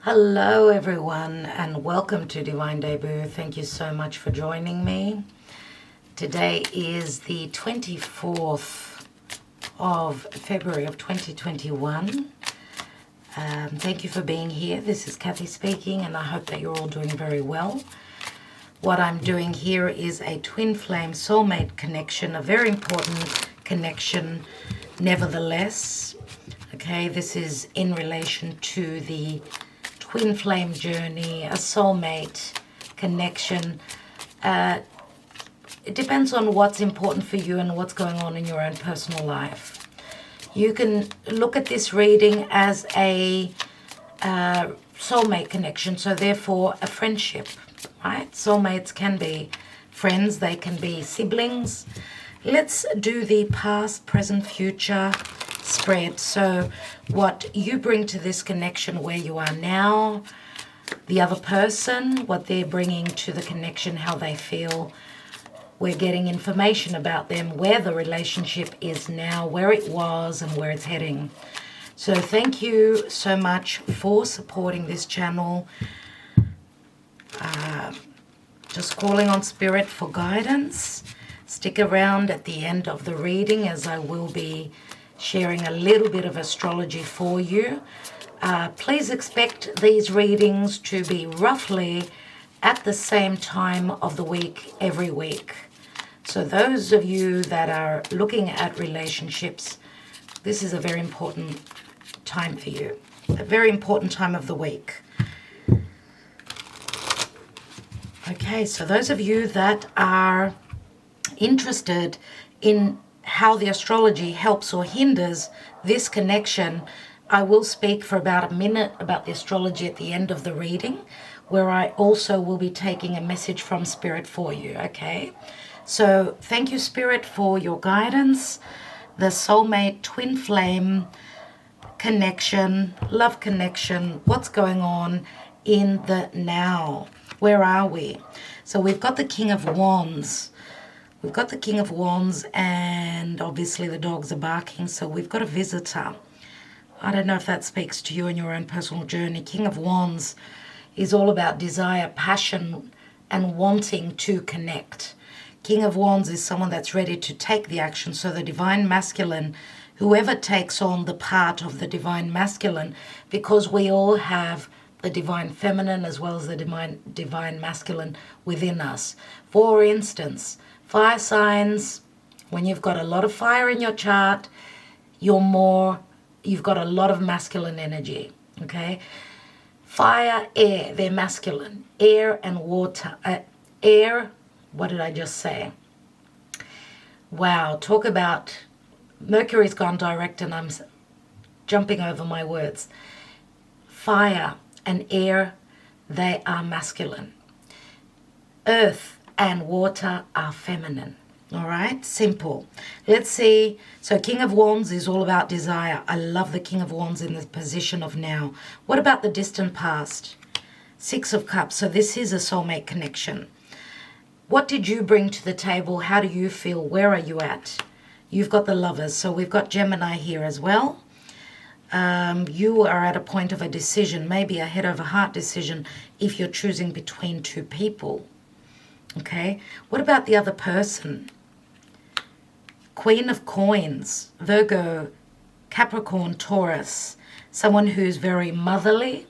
Hello everyone and welcome to Divine Debut. Thank you so much for joining me. Today is the 24th of February of 2021. Thank you for being here. This is Kathy speaking and I hope that you're all doing very well. What I'm doing here is a twin flame soulmate connection, a very important connection nevertheless. Okay, this is in relation to the twin flame journey, a soulmate connection. It depends on what's important for you and what's going on in your own personal life. You can look at this reading as a soulmate connection, so therefore a friendship, right? Soulmates can be friends, they can be siblings. Let's do the past, present, future spread. So what you bring to this connection, where you are now, the other person, what they're bringing to the connection, how they feel. We're getting information about them, where the relationship is now, where it was and where it's heading. So thank you so much for supporting this channel. Just calling on Spirit for guidance. Stick around at the end of the reading as I will be sharing a little bit of astrology for you. Please expect these readings to be roughly at the same time of the week every week. So those of you that are looking at relationships, this is a very important time for you, a very important time of the week. Okay, so those of you that are interested in how the astrology helps or hinders this connection, I will speak for about a minute about the astrology at the end of the reading, where I also will be taking a message from Spirit for you, okay? So thank you, Spirit, for your guidance. The soulmate twin flame connection, love connection, what's going on in the now? Where are we? So we've got the King of Wands. We've got the King of Wands and obviously the dogs are barking, so we've got a visitor. I don't know if that speaks to you in your own personal journey. King of Wands is all about desire, passion, and wanting to connect. King of Wands is someone that's ready to take the action. So the divine masculine, whoever takes on the part of the divine masculine, because we all have the divine feminine as well as the divine masculine within us. For instance, fire signs, when you've got a lot of fire in your chart, you've got a lot of masculine energy, okay? Fire, air, they're masculine. Air and water. Air, what did I just say? Wow, talk about Mercury's gone direct and I'm jumping over my words. Fire and air, they are masculine. Earth and water are feminine. All right, simple. Let's see. So King of Wands is all about desire. I love the King of Wands in the position of now. What about the distant past? Six of Cups. So this is a soulmate connection. What did you bring to the table? How do you feel? Where are you at? You've got the Lovers. So we've got Gemini here as well. You are at a point of a decision, maybe a head over heart decision if you're choosing between two people. Okay, what about the other person? Queen of Coins, Virgo, Capricorn, Taurus, someone who's very motherly.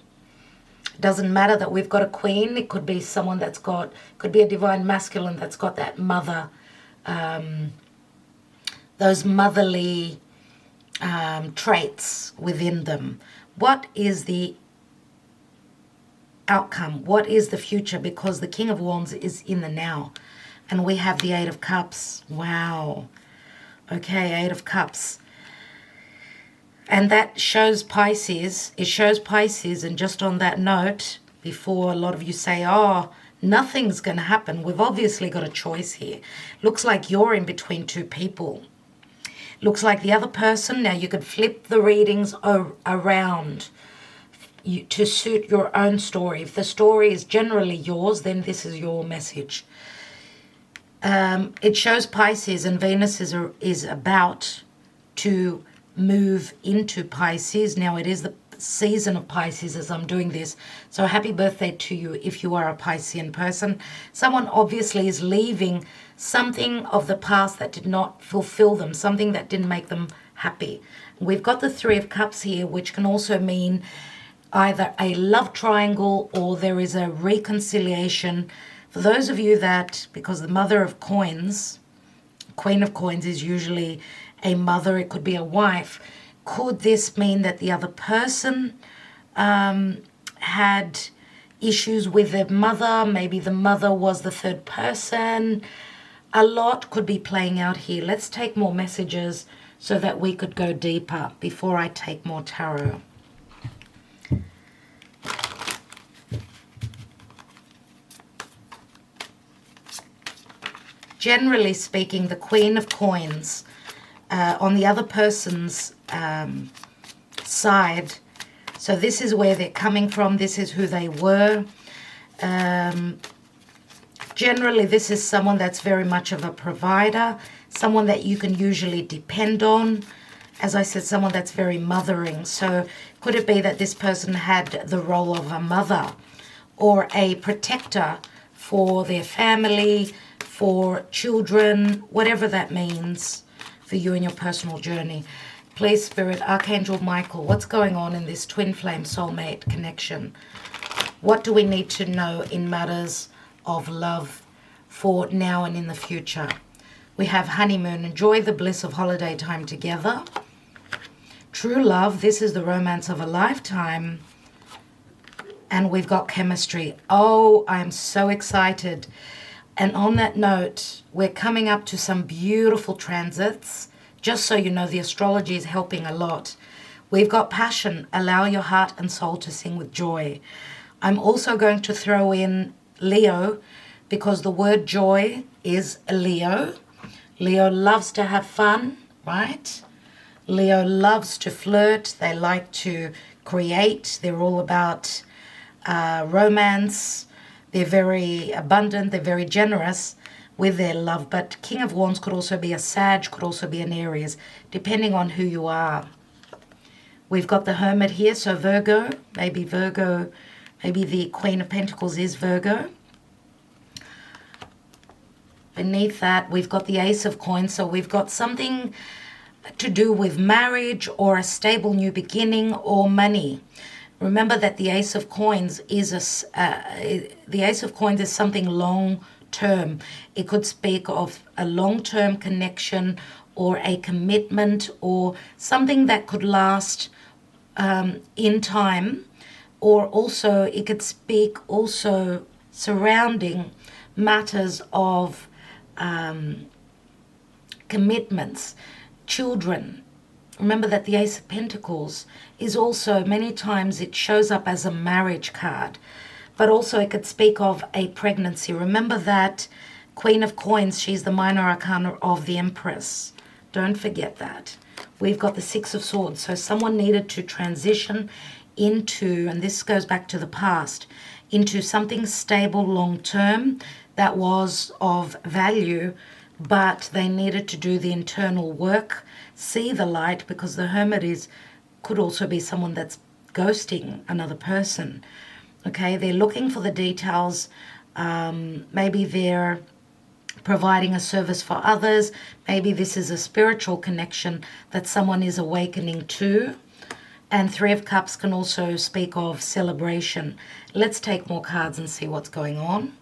Doesn't matter that we've got a queen. It could be someone could be a divine masculine that's got that mother, those motherly traits within them. What is the outcome? What is the future? Because the King of Wands is in the now. And we have the Eight of Cups. Wow. Okay, Eight of Cups. And that shows Pisces. It shows Pisces. And just on that note, before a lot of you say, oh, nothing's going to happen, we've obviously got a choice here. Looks like you're in between two people. Looks like the other person, now you could flip the readings around to suit your own story. If the story is generally yours, then this is your message. It shows Pisces and Venus is about to move into Pisces. Now it is the season of Pisces as I'm doing this. So happy birthday to you if you are a Piscean person. Someone obviously is leaving something of the past that did not fulfill them, something that didn't make them happy. We've got the Three of Cups here, which can also mean either a love triangle or there is a reconciliation. For those of you that, because the Mother of Coins, Queen of Coins is usually a mother, it could be a wife. Could this mean that the other person had issues with their mother? Maybe the mother was the third person. A lot could be playing out here. Let's take more messages so that we could go deeper before I take more tarot. Generally speaking, the Queen of Coins on the other person's side. So this is where they're coming from. This is who they were. Generally, this is someone that's very much of a provider, someone that you can usually depend on. As I said, someone that's very mothering. So could it be that this person had the role of a mother or a protector for their family, for children, whatever that means for you in your personal journey? Please, Spirit, Archangel Michael, what's going on in this twin flame soulmate connection? What do we need to know in matters of love for now and in the future? We have honeymoon, enjoy the bliss of holiday time together. True love, this is the romance of a lifetime. And we've got chemistry. Oh, I am so excited. And on that note, we're coming up to some beautiful transits. Just so you know, the astrology is helping a lot. We've got passion. Allow your heart and soul to sing with joy. I'm also going to throw in Leo because the word joy is a Leo. Leo loves to have fun, right? Leo loves to flirt. They like to create. They're all about romance. They're very abundant. They're very generous with their love. But King of Wands could also be a Sag, could also be an Aries, depending on who you are. We've got the Hermit here, so Virgo, maybe the Queen of Pentacles is Virgo. Beneath that, we've got the Ace of Coins, so we've got something to do with marriage or a stable new beginning or money. Remember that the Ace of Coins is something long term. It could speak of a long-term connection or a commitment or something that could last in time, or also it could speak also surrounding matters of commitments, children. Remember that the Ace of Pentacles is also, many times it shows up as a marriage card, but also it could speak of a pregnancy. Remember that Queen of Coins, she's the minor arcana of the Empress. Don't forget that. We've got the Six of Swords. So someone needed to transition into, and this goes back to the past, into something stable long-term that was of value, but they needed to do the internal work, see the light, because the Hermit could also be someone that's ghosting another person. Okay, they're looking for the details. Maybe they're providing a service for others. Maybe this is a spiritual connection that someone is awakening to. And Three of Cups can also speak of celebration. Let's take more cards and see what's going on.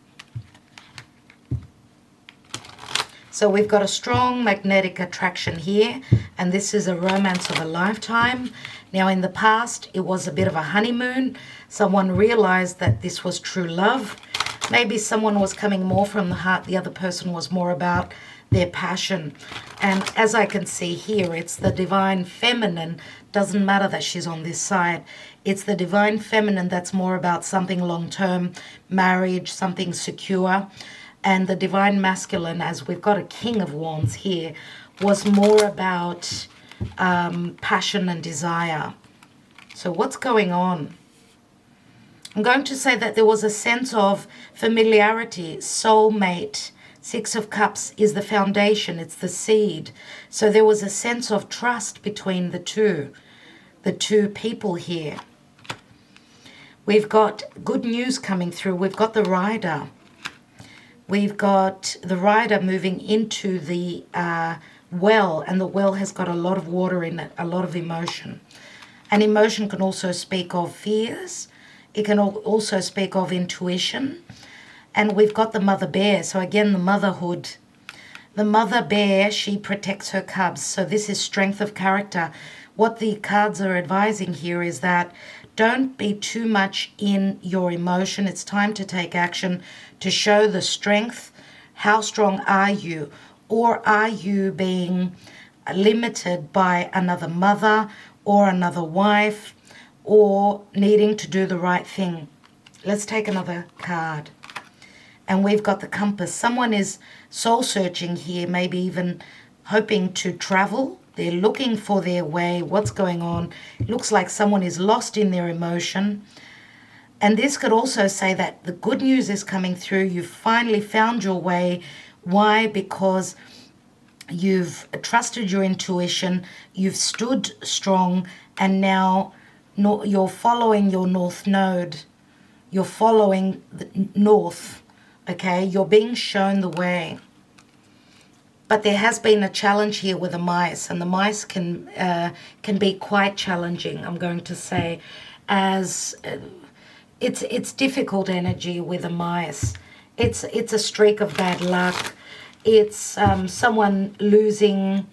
So we've got a strong magnetic attraction here, and this is a romance of a lifetime. Now in the past, it was a bit of a honeymoon. Someone realized that this was true love. Maybe someone was coming more from the heart. The other person was more about their passion. And as I can see here, it's the divine feminine. Doesn't matter that she's on this side. It's the divine feminine that's more about something long-term, marriage, something secure. And the divine masculine, as we've got a King of Wands here, was more about passion and desire. So what's going on? I'm going to say that there was a sense of familiarity, soulmate. Six of Cups is the foundation, it's the seed. So there was a sense of trust between the two. the two people here. We've got good news coming through. We've got the rider. We've got the rider moving into the well, and the well has got a lot of water in it, a lot of emotion. And emotion can also speak of fears. It can also speak of intuition. And we've got the mother bear. So again, the motherhood. The mother bear, she protects her cubs. So this is strength of character. What the cards are advising here is that don't be too much in your emotion. It's time to take action to show the strength. How strong are you? Or are you being limited by another mother or another wife or needing to do the right thing? Let's take another card. And we've got the compass. Someone is soul searching here, maybe even hoping to travel. They're looking for their way. What's going on? It looks like someone is lost in their emotion. And this could also say that the good news is coming through. You've finally found your way. Why? Because you've trusted your intuition. You've stood strong. And now you're following your north node. You're following the north. Okay? You're being shown the way. But there has been a challenge here with the mice, and the mice can be quite challenging, I'm going to say, as it's difficult energy with the mice. It's a streak of bad luck. It's someone losing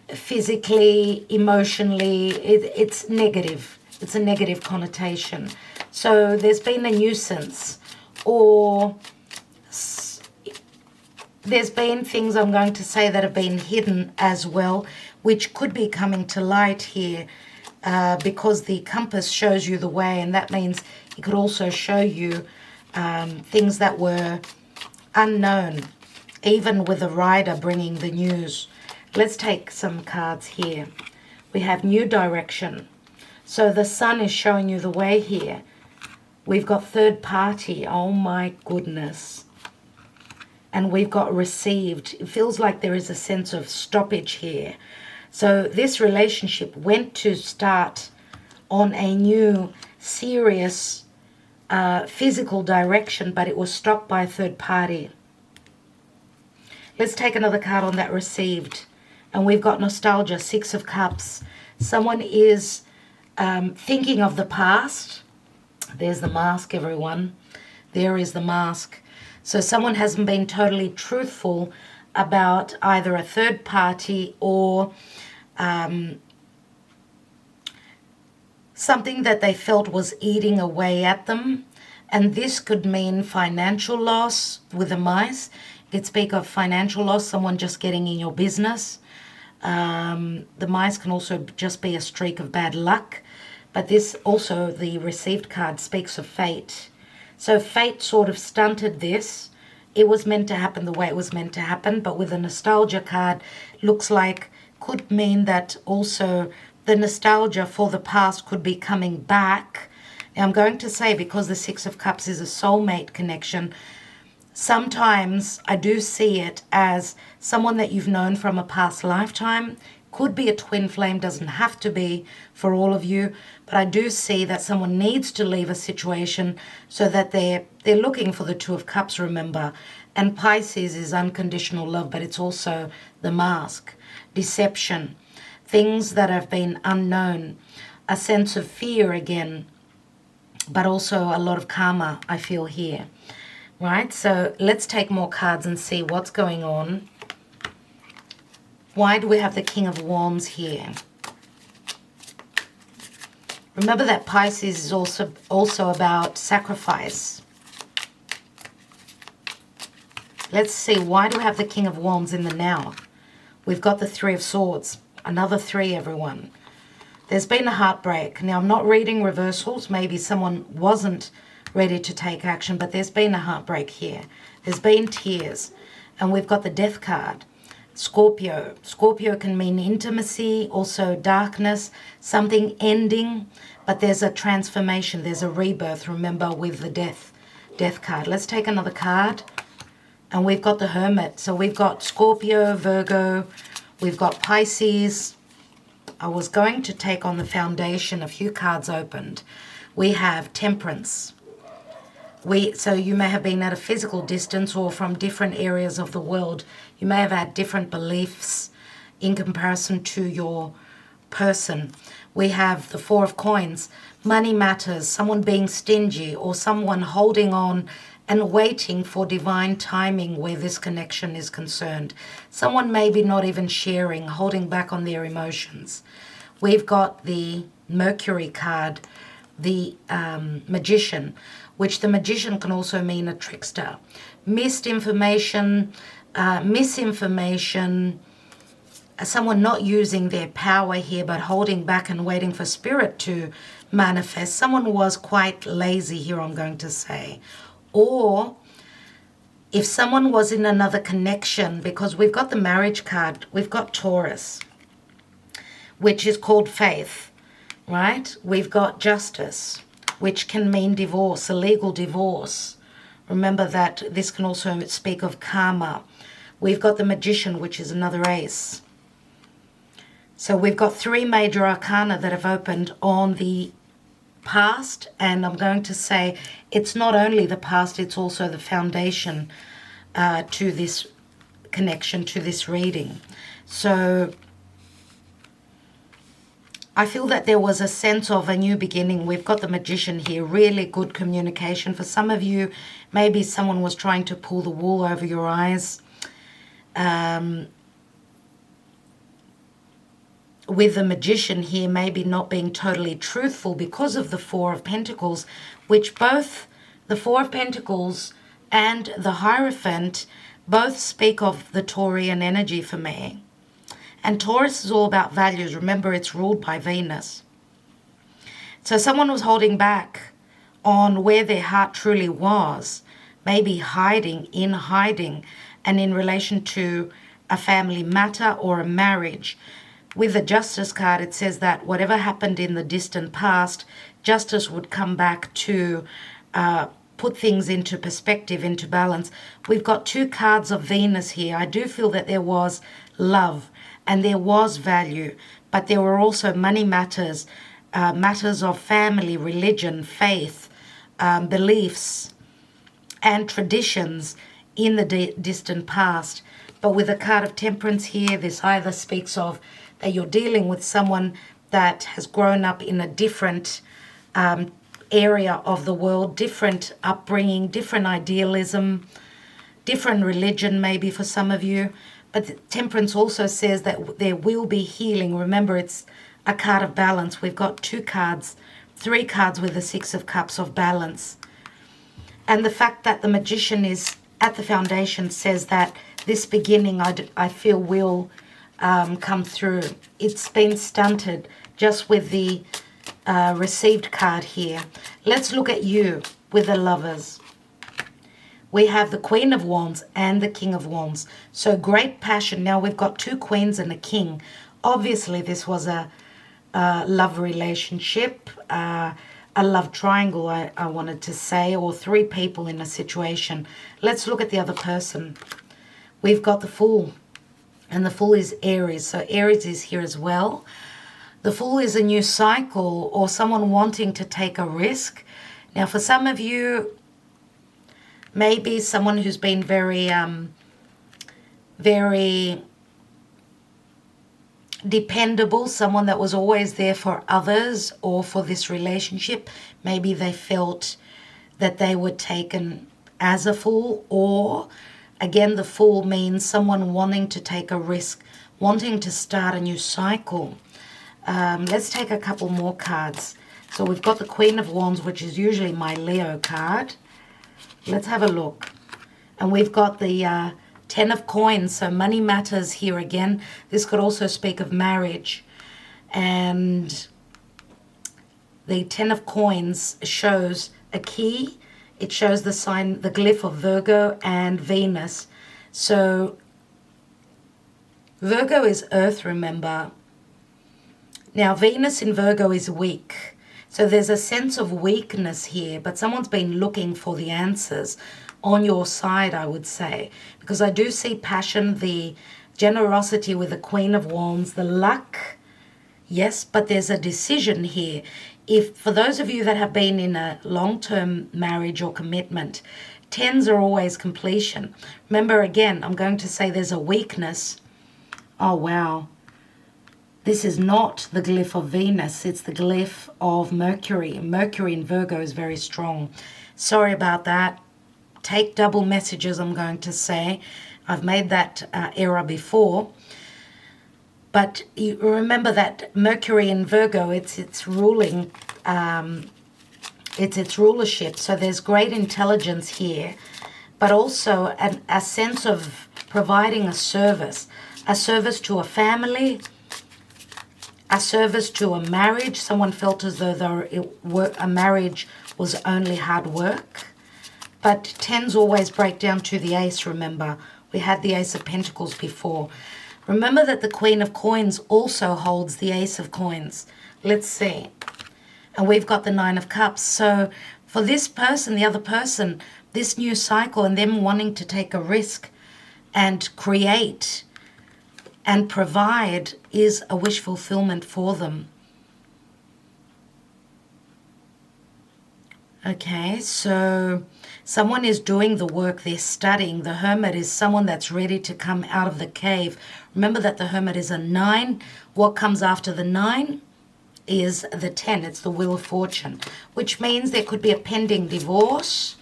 physically, emotionally. It's negative. It's a negative connotation. So there's been a nuisance, or there's been things, I'm going to say, that have been hidden as well, which could be coming to light here because the compass shows you the way, and that means it could also show you things that were unknown, even with the rider bringing the news. Let's take some cards here. We have new direction. So the sun is showing you the way here. We've got third party. Oh my goodness. And we've got received. It feels like there is a sense of stoppage here. So this relationship went to start on a new, serious, physical direction, but it was stopped by a third party. Let's take another card on that received. And we've got nostalgia, Six of Cups. Someone is thinking of the past. There's the mask, everyone. There is the mask. So someone hasn't been totally truthful about either a third party or something that they felt was eating away at them. And this could mean financial loss with the mice. It could speak of financial loss, someone just getting in your business. The mice can also just be a streak of bad luck. But this also, the received card, speaks of fate. So fate sort of stunted this. It was meant to happen the way it was meant to happen, but with a nostalgia card, looks like could mean that also the nostalgia for the past could be coming back. Now I'm going to say, because the Six of Cups is a soulmate connection, sometimes I do see it as someone that you've known from a past lifetime. Could be a twin flame, doesn't have to be for all of you, but I do see that someone needs to leave a situation so that they're looking for the Two of Cups, remember. And Pisces is unconditional love, but it's also the mask, deception, things that have been unknown, a sense of fear again, but also a lot of karma I feel here, right? So let's take more cards and see what's going on. Why do we have the King of Wands here? Remember that Pisces is also about sacrifice. Let's see, why do we have the King of Wands in the now? We've got the Three of Swords. Another three, everyone. There's been a heartbreak. Now, I'm not reading reversals. Maybe someone wasn't ready to take action, but there's been a heartbreak here. There's been tears. And we've got the Death card. Scorpio. Scorpio can mean intimacy, also darkness, something ending, but there's a transformation, there's a rebirth, remember, with the death card. Let's take another card. And we've got the Hermit. So we've got Scorpio, Virgo, We've got Pisces. I was going to take on the foundation. A few cards opened. We have Temperance. So you may have been at a physical distance or from different areas of the world. You may have had different beliefs in comparison to your person. We have the Four of Coins. Money matters, someone being stingy or someone holding on and waiting for divine timing where this connection is concerned. Someone maybe not even sharing, holding back on their emotions. We've got the Mercury card, the Magician, which the Magician can also mean a trickster. Misinformation, someone not using their power here but holding back and waiting for spirit to manifest. Someone was quite lazy here, I'm going to say. Or if someone was in another connection, because we've got the marriage card, we've got Taurus, which is called faith, right? We've got Justice, which can mean divorce, a legal divorce. Remember that this can also speak of karma. We've got the Magician, which is another ace. So we've got 3 major arcana that have opened on the past, and I'm going to say it's not only the past, it's also the foundation to this connection, to this reading. So I feel that there was a sense of a new beginning. We've got the Magician here, really good communication. For some of you, maybe someone was trying to pull the wool over your eyes. With the Magician here, maybe not being totally truthful because of the Four of Pentacles, which both the Four of Pentacles and the Hierophant both speak of the Taurian energy for me. And Taurus is all about values. Remember, it's ruled by Venus. So someone was holding back on where their heart truly was, maybe hiding, and in relation to a family matter or a marriage. With the Justice card, it says that whatever happened in the distant past, justice would come back to put things into perspective, into balance. We've got 2 cards of Venus here. I do feel that there was love and there was value, but there were also money matters, matters of family, religion, faith, beliefs, and traditions in the distant past. But with the card of Temperance here, this either speaks of that you're dealing with someone that has grown up in a different area of the world, different upbringing, different idealism, different religion maybe for some of you. But Temperance also says that there will be healing. Remember, it's a card of balance. We've got 2 cards, 3 cards with the 6 of Cups of balance. And the fact that the Magician is at the foundation says that this beginning, I feel, will come through. It's been stunted just with the received card here. Let's look at you with the Lovers. We have the Queen of Wands and the King of Wands. So great passion. Now we've got 2 queens and a king. Obviously this was a love relationship, a love triangle, I wanted to say, or 3 people in a situation. Let's look at the other person. We've got the Fool, and the Fool is Aries. So Aries is here as well. The Fool is a new cycle or someone wanting to take a risk. Now for some of you, maybe someone who's been very dependable, someone that was always there for others or for this relationship. Maybe they felt that they were taken as a fool, or again, the Fool means someone wanting to take a risk, wanting to start a new cycle. Let's take a couple more cards. So we've got the Queen of Wands, which is usually my Leo card. Let's have a look. And we've got the 10 of Coins, so money matters here again. This could also speak of marriage. And the 10 of Coins shows a key. It shows the sign, the glyph of Virgo and Venus. So Virgo is earth, remember. Now Venus in Virgo is weak. So there's a sense of weakness here, but someone's been looking for the answers on your side, I would say. Because I do see passion, the Generosity with the Queen of Wands, the luck. Yes, but there's a decision here. If for those of you that have been in a long-term marriage or commitment, 10s are always completion. Remember, again, I'm going to say there's a weakness. Oh, wow. This is not the glyph of Venus. It's the glyph of Mercury. Mercury in Virgo is very strong. Sorry about that. Take double messages, I'm going to say. I've made that error before. But you remember that Mercury in Virgo, it's ruling, it's its rulership. So there's great intelligence here, but also a sense of providing a service to a family, a service to a marriage. Someone felt as though a marriage was only hard work. But 10s always break down to the ace, remember. We had the Ace of Pentacles before. Remember that the Queen of Coins also holds the Ace of Coins. Let's see. And we've got the Nine of Cups. So for this person, the other person, this new cycle and them wanting to take a risk and create and provide is a wish fulfillment for them. Okay, so someone is doing the work, they're studying. The Hermit is someone that's ready to come out of the cave. Remember that the Hermit is a 9. What comes after the 9 is the 10. It's the Wheel of Fortune, which means there could be a pending divorce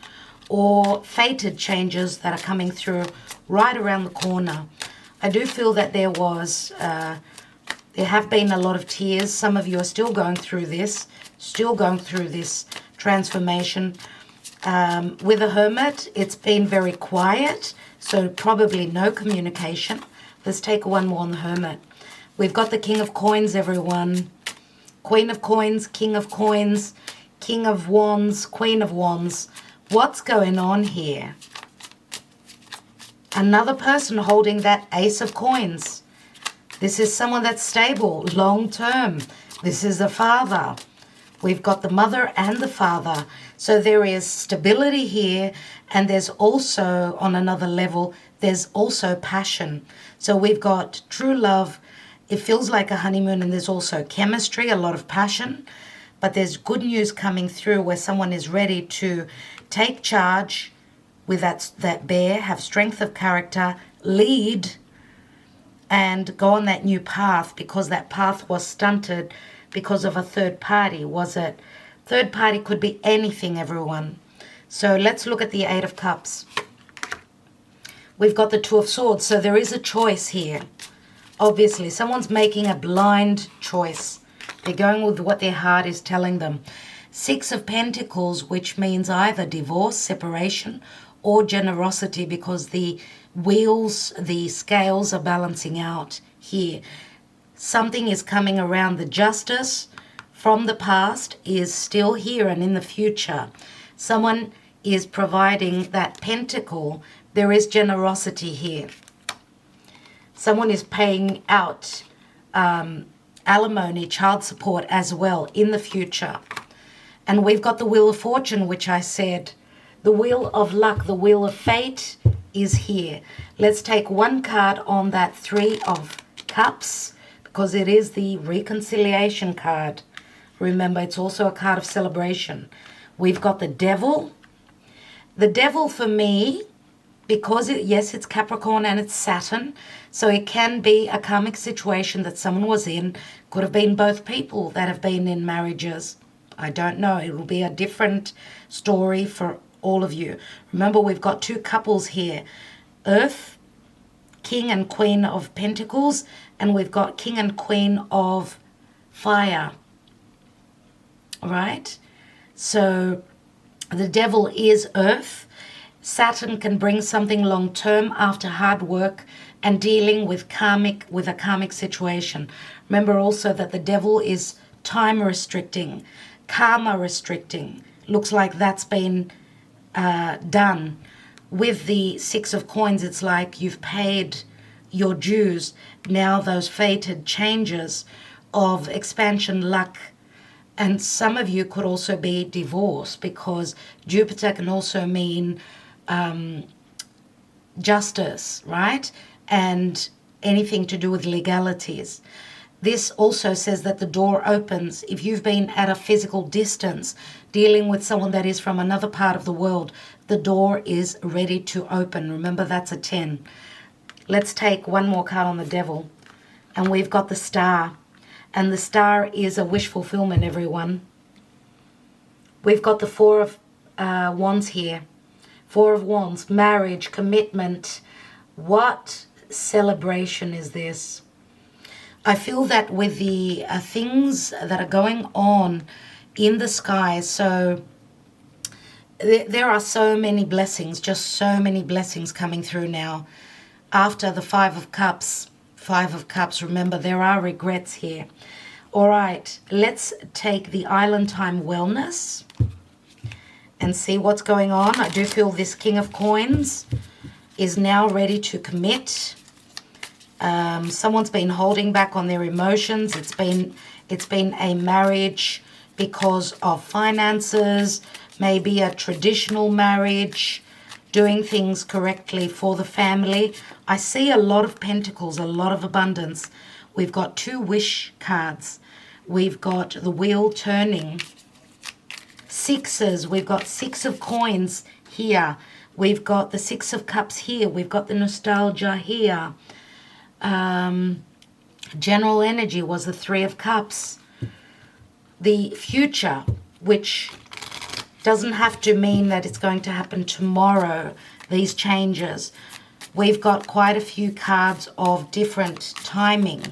or fated changes that are coming through right around the corner. I do feel that there have been a lot of tears. Some of you are still going through this transformation. With a Hermit, it's been very quiet, so probably no communication. Let's take one more on the Hermit. We've got the King of Coins, everyone. Queen of Coins, King of Coins, King of Wands, Queen of Wands. What's going on here? Another person holding that Ace of Coins. This is someone that's stable, long term. This is a father. We've got the mother and the father. So there is stability here, and there's also, on another level, there's also passion. So we've got true love. It feels like a honeymoon, and there's also chemistry, a lot of passion. But there's good news coming through where someone is ready to take charge with that bear, have strength of character, lead, and go on that new path, because that path was stunted because of a third party. Was it? Third party could be anything, everyone. So let's look at the Eight of Cups. We've got the Two of Swords. So there is a choice here. Obviously, someone's making a blind choice. They're going with what their heart is telling them. Six of Pentacles, which means either divorce, separation, or generosity, because the wheels, the scales are balancing out here. Something is coming around. The justice from the past is still here and in the future. Someone is providing that pentacle. There is generosity here. Someone is paying out alimony, child support as well in the future. And we've got the Wheel of Fortune, which I said, the Wheel of Luck, the Wheel of Fate is here. Let's take one card on that Three of Cups, because it is the reconciliation card. Remember, it's also a card of celebration. We've got the Devil. The Devil for me, because yes, it's Capricorn and it's Saturn, so it can be a karmic situation that someone was in. Could have been both people that have been in marriages. I don't know. It will be a different story for all of you. Remember, we've got two couples here. Earth, King and Queen of Pentacles, and we've got King and Queen of Fire. All right? So the Devil is Earth. Saturn can bring something long-term after hard work and dealing with a karmic situation. Remember also that the Devil is time restricting, karma restricting. Looks like that's been done. With the Six of Coins, it's like you've paid your dues. Now those fated changes of expansion, luck, and some of you could also be divorced, because Jupiter can also mean justice, right? And anything to do with legalities. This also says that the door opens. If you've been at a physical distance dealing with someone that is from another part of the world, the door is ready to open. Remember, that's a 10. Let's take one more card on the devil. And we've got the star. And the star is a wish fulfillment, everyone. We've got the Four of Wands here. Four of Wands, marriage, commitment. What celebration is this? I feel that with the things that are going on in the sky, so there are so many blessings, just so many blessings coming through now. After the Five of Cups, remember, there are regrets here. All right, let's take the Island Time Wellness and see what's going on. I do feel this King of Coins is now ready to commit. Someone's been holding back on their emotions. It's been a marriage because of finances, maybe a traditional marriage, doing things correctly for the family. I see a lot of pentacles, a lot of abundance. We've got 2 wish cards. We've got the wheel turning. Sixes, we've got 6 of coins here. We've got the 6 of cups here. We've got the nostalgia here. General energy was the 3 of cups. The future, which doesn't have to mean that it's going to happen tomorrow, these changes. We've got quite a few cards of different timing.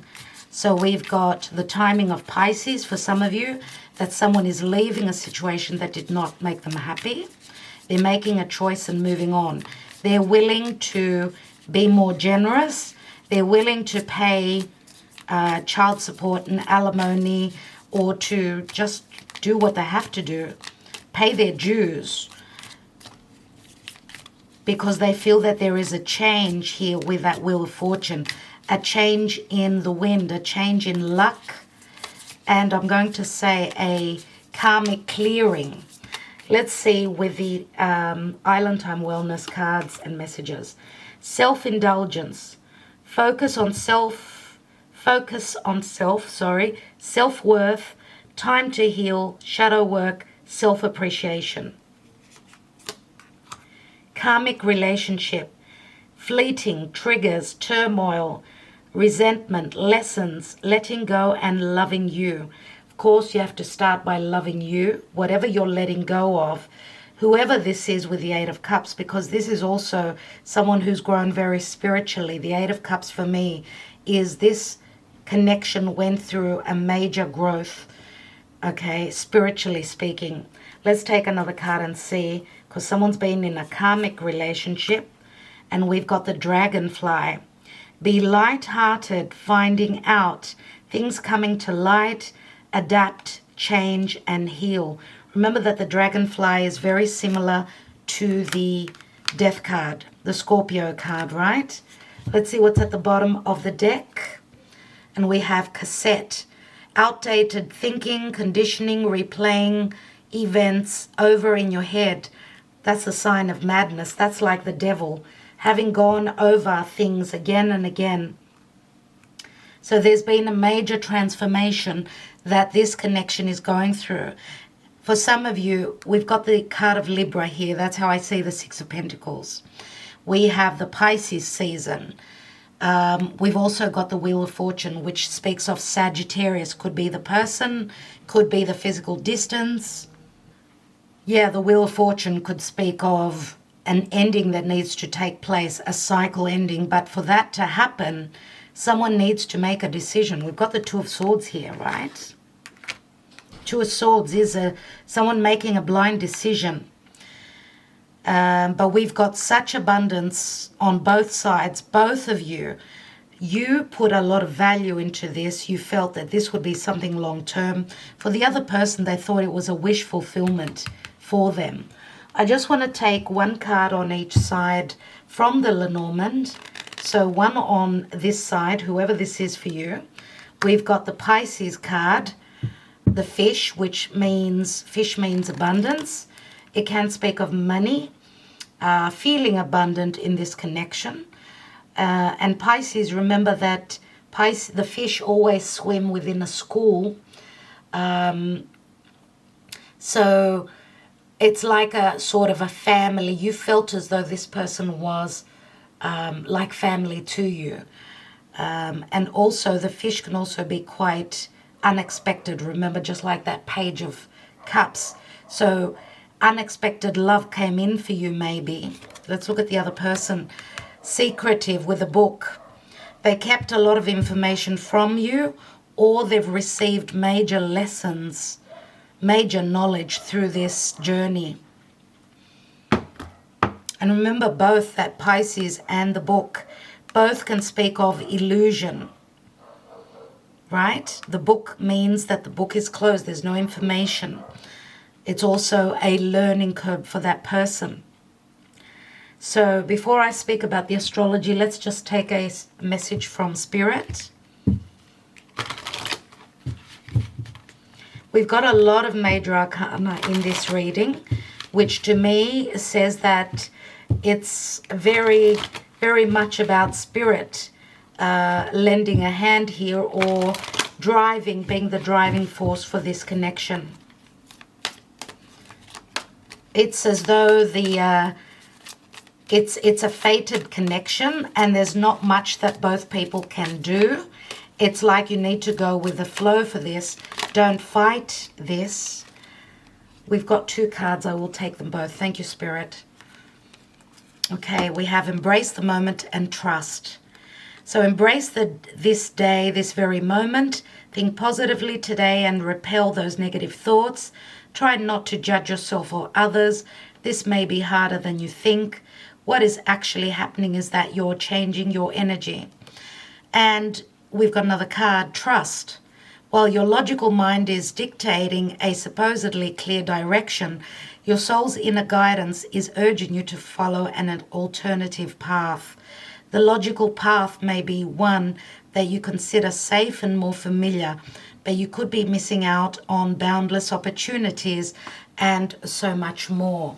So we've got the timing of Pisces for some of you, that someone is leaving a situation that did not make them happy. They're making a choice and moving on. They're willing to be more generous. They're willing to pay child support and alimony, or to just do what they have to do, pay their dues, because they feel that there is a change here with that Wheel of Fortune, a change in the wind, a change in luck, and I'm going to say a karmic clearing. Let's see with the Island Time Wellness cards and messages. Self-indulgence. Focus on self-worth, time to heal, shadow work, self-appreciation. Karmic relationship. Fleeting, triggers, turmoil, resentment, lessons, letting go, and loving you. Of course, you have to start by loving you, whatever you're letting go of, whoever this is with the 8 of Cups, because this is also someone who's grown very spiritually. The 8 of Cups for me is this connection went through a major growth, okay, spiritually speaking. Let's take another card and see, because someone's been in a karmic relationship, and we've got the Dragonfly. Be light-hearted, finding out, things coming to light, adapt, change, and heal. Remember that the Dragonfly is very similar to the Death card, the Scorpio card, right? Let's see what's at the bottom of the deck. And we have cassette, outdated thinking, conditioning, replaying events over in your head. That's a sign of madness. That's like the devil, having gone over things again and again. So there's been a major transformation that this connection is going through. For some of you, we've got the card of Libra here. That's how I see the 6 of Pentacles. We have the Pisces season. We've also got the Wheel of Fortune, which speaks of Sagittarius. Could be the person, could be the physical distance. Yeah, the Wheel of Fortune could speak of an ending that needs to take place, a cycle ending. But for that to happen, someone needs to make a decision. We've got the 2 of Swords here, right? 2 of Swords is someone making a blind decision. But we've got such abundance on both sides. Both of you, you put a lot of value into this. You felt that this would be something long term. For the other person, they thought it was a wish fulfillment for them. I just want to take one card on each side from the Lenormand. So one on this side, whoever this is for you. We've got the Pisces card, the fish, which means, fish means abundance. It can speak of money, feeling abundant in this connection. And Pisces, remember that the fish always swim within a school. So it's like a sort of a family. You felt as though this person was like family to you. And also the fish can also be quite unexpected. Remember, just like that Page of Cups. So unexpected love came in for you maybe. Let's look at the other person. Secretive with a book. They kept a lot of information from you, or they've received major lessons, major knowledge through this journey. And remember both, that Pisces and the book, both can speak of illusion, right? The book means that the book is closed. There's no information. It's also a learning curve for that person. So before I speak about the astrology, let's just take a message from Spirit. We've got a lot of major arcana in this reading, which to me says that it's very, very much about Spirit lending a hand here, or driving, being the driving force for this connection. It's as though it's a fated connection, and there's not much that both people can do. It's like you need to go with the flow for this. Don't fight this. We've got 2 cards. I will take them both. Thank you, Spirit. Okay, we have embrace the moment and trust. So embrace this day, this very moment. Think positively today and repel those negative thoughts. Try not to judge yourself or others. This may be harder than you think. What is actually happening is that you're changing your energy. And we've got another card, trust. While your logical mind is dictating a supposedly clear direction, your soul's inner guidance is urging you to follow an alternative path. The logical path may be one that you consider safe and more familiar, but you could be missing out on boundless opportunities and so much more.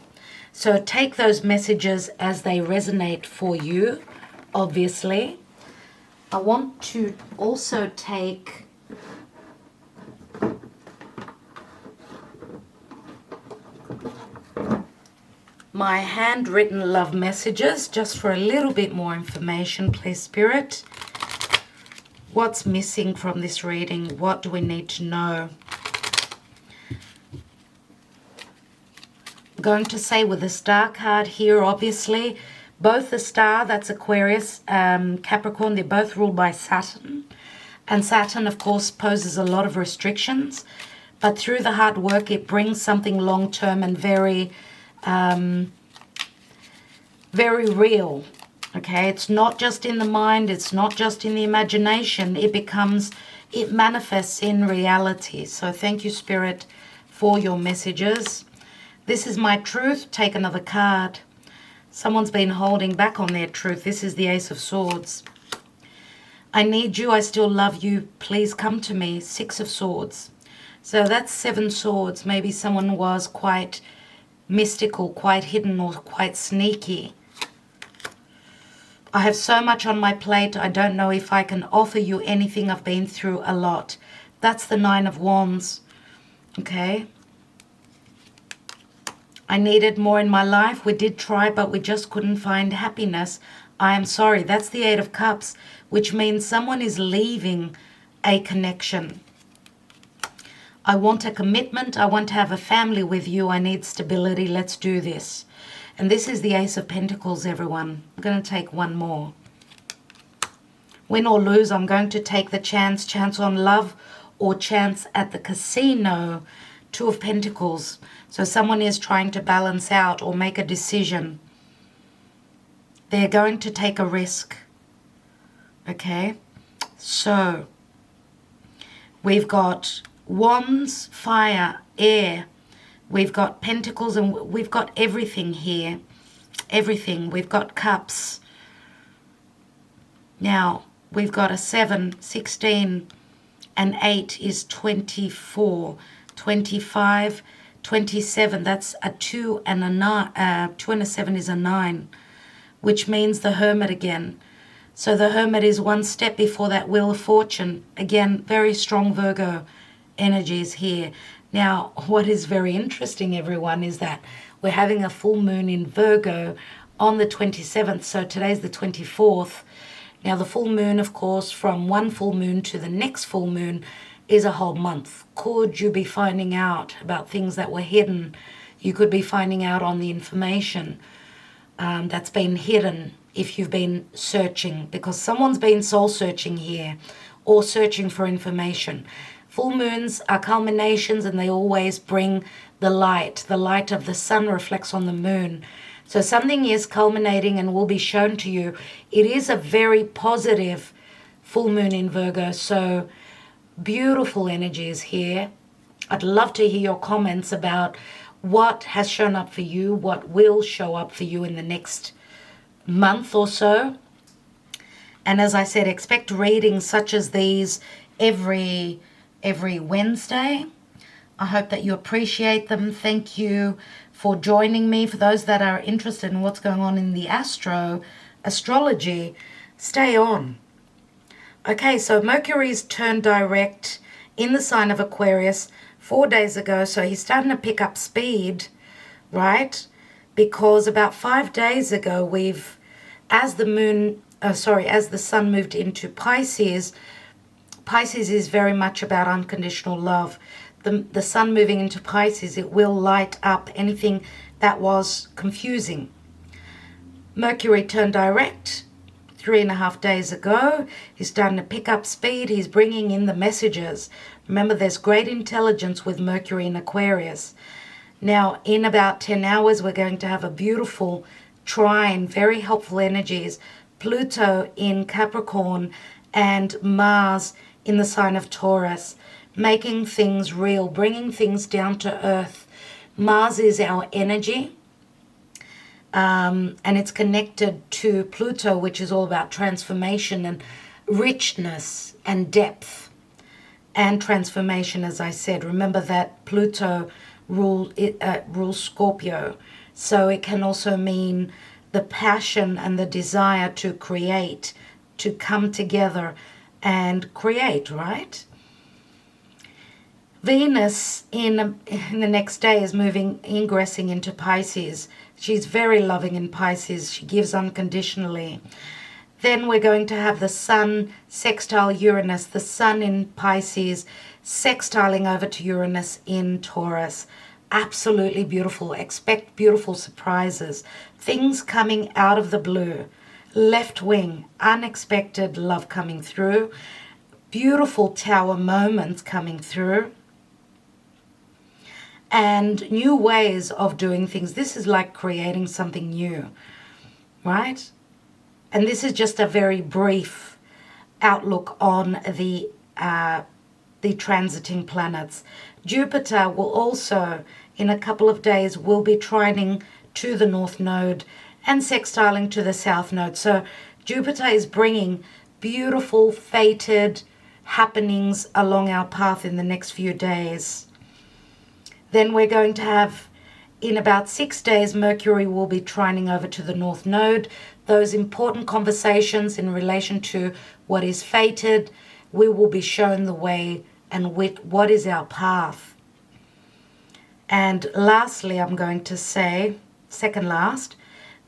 So take those messages as they resonate for you, obviously. I want to also take my handwritten love messages, just for a little bit more information, please, Spirit. What's missing from this reading? What do we need to know? I'm going to say with the star card here, obviously, both the star, that's Aquarius, Capricorn, they're both ruled by Saturn. And Saturn, of course, poses a lot of restrictions. But through the hard work, it brings something long-term and very real. Okay, it's not just in the mind, it's not just in the imagination. It manifests in reality. So thank you, Spirit, for your messages. This is my truth. Take another card. Someone's been holding back on their truth. This is the Ace of Swords. I need you. I still love you. Please come to me. 6 of Swords. So that's 7 swords. Maybe someone was quite mystical, quite hidden, or quite sneaky. I have so much on my plate. I don't know if I can offer you anything. I've been through a lot. That's the 9 of Wands. Okay. I needed more in my life. We did try, but we just couldn't find happiness. I am sorry. That's the 8 of Cups, which means someone is leaving a connection. I want a commitment. I want to have a family with you. I need stability. Let's do this. And this is the Ace of Pentacles, everyone. I'm going to take one more. Win or lose, I'm going to take the chance on love or chance at the casino. 2 of Pentacles. So someone is trying to balance out or make a decision. They're going to take a risk. Okay? So we've got Wands, fire, air. We've got Pentacles, and we've got everything here. Everything. We've got Cups. Now, we've got a 7, 16, and 8 is 24. 25, 27, that's a 2 and a 9. 2 and a 7 is a 9, which means the Hermit again. So the Hermit is one step before that Wheel of Fortune. Again, very strong Virgo energies here. Now, what is very interesting, everyone, is that we're having a full moon in Virgo on the 27th. So today's the 24th. Now, the full moon, of course, from one full moon to the next full moon is a whole month. Could you be finding out about things that were hidden? You could be finding out on the information that's been hidden if you've been searching, because someone's been soul searching here or searching for information. Full moons are culminations, and they always bring the light. The light of the sun reflects on the moon. So something is culminating and will be shown to you. It is a very positive full moon in Virgo. So beautiful energies here. I'd love to hear your comments about what has shown up for you, what will show up for you in the next month or so. And as I said, expect readings such as these every Wednesday. I hope that you appreciate them. Thank you for joining me. For those that are interested in what's going on in the astrology, stay on. Okay, so Mercury's turned direct in the sign of Aquarius 4 days ago, so he's starting to pick up speed, right? Because about 5 days ago, as the sun moved into Pisces is very much about unconditional love. The sun moving into Pisces, it will light up anything that was confusing. Mercury turned direct 3.5 days ago. He's starting to pick up speed. He's bringing in the messages. Remember, there's great intelligence with Mercury in Aquarius. Now, in about 10 hours, we're going to have a beautiful trine, very helpful energies. Pluto in Capricorn and Mars in the sign of Taurus, making things real, bringing things down to earth. Mars is our energy. And it's connected to Pluto, which is all about transformation and richness and depth and transformation, as I said. Remember that Pluto rules Scorpio, so it can also mean the passion and the desire to create, to come together and create, right? Venus in the next day is ingressing into Pisces. She's very loving in Pisces. She gives unconditionally. Then we're going to have the sun sextile Uranus, the sun in Pisces sextiling over to Uranus in Taurus. Absolutely beautiful. Expect beautiful surprises. Things coming out of the blue. Left wing, unexpected love coming through. Beautiful tower moments coming through. And new ways of doing things. This is like creating something new, right? And this is just a very brief outlook on the transiting planets. Jupiter will also, in a couple of days, will be trining to the North Node and sextiling to the South Node. So Jupiter is bringing beautiful, fated happenings along our path in the next few days. Then we're going to have, in about 6 days, Mercury will be trining over to the North Node. Those important conversations in relation to what is fated, we will be shown the way and what is our path. And lastly, I'm going to say, second last,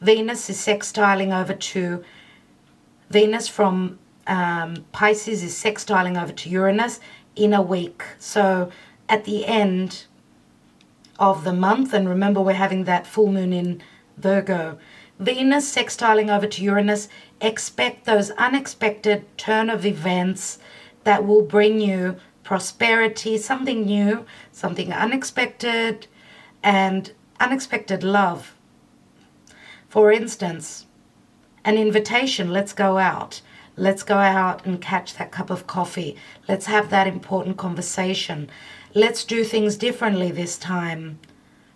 Venus is sextiling over to, Venus from Pisces is sextiling over to Uranus in a week. So at the end of the month, and remember we're having that full moon in Virgo, Venus sextiling over to Uranus. Expect those unexpected turn of events that will bring you prosperity, something new, something unexpected, and unexpected love. For instance, an invitation. Let's go out. Let's go out and catch that cup of coffee. Let's have that important conversation. Let's do things differently this time.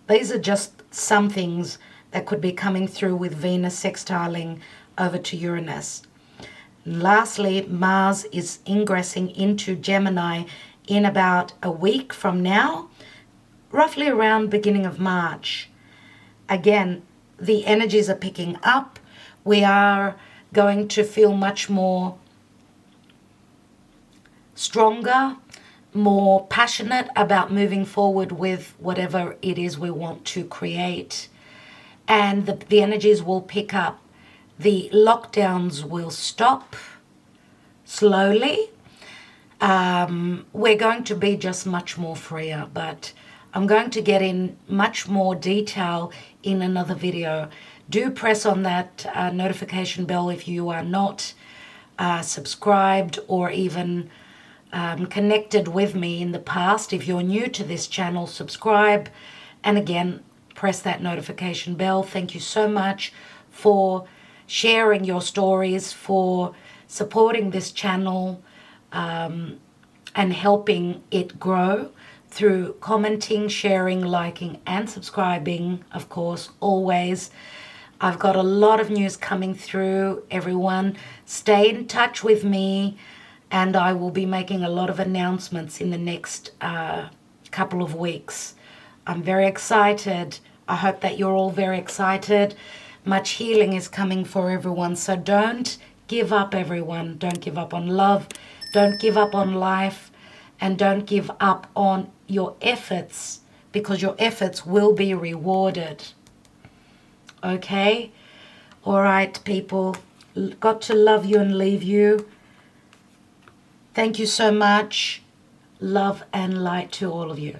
These are just some things that could be coming through with Venus sextiling over to Uranus. Lastly, Mars is ingressing into Gemini in about a week from now, roughly around beginning of March. Again, the energies are picking up. We are going to feel much more stronger, more passionate about moving forward with whatever it is we want to create. And the energies will pick up. The lockdowns will stop slowly. We're going to be just much more freer, but I'm going to get in much more detail in another video. Do press on that notification bell if you are not subscribed or even connected with me in the past. If you're new to this channel, subscribe, and again, press that notification bell. Thank you so much for sharing your stories, for supporting this channel, and helping it grow through commenting, sharing, liking, and subscribing, of course, always. I've got a lot of news coming through, everyone. Stay in touch with me, and I will be making a lot of announcements in the next couple of weeks. I'm very excited. I hope that you're all very excited. Much healing is coming for everyone, so don't give up, everyone. Don't give up on love. Don't give up on life. And don't give up on your efforts, because your efforts will be rewarded. Okay? All right, people. Got to love you and leave you. Thank you so much. Love and light to all of you.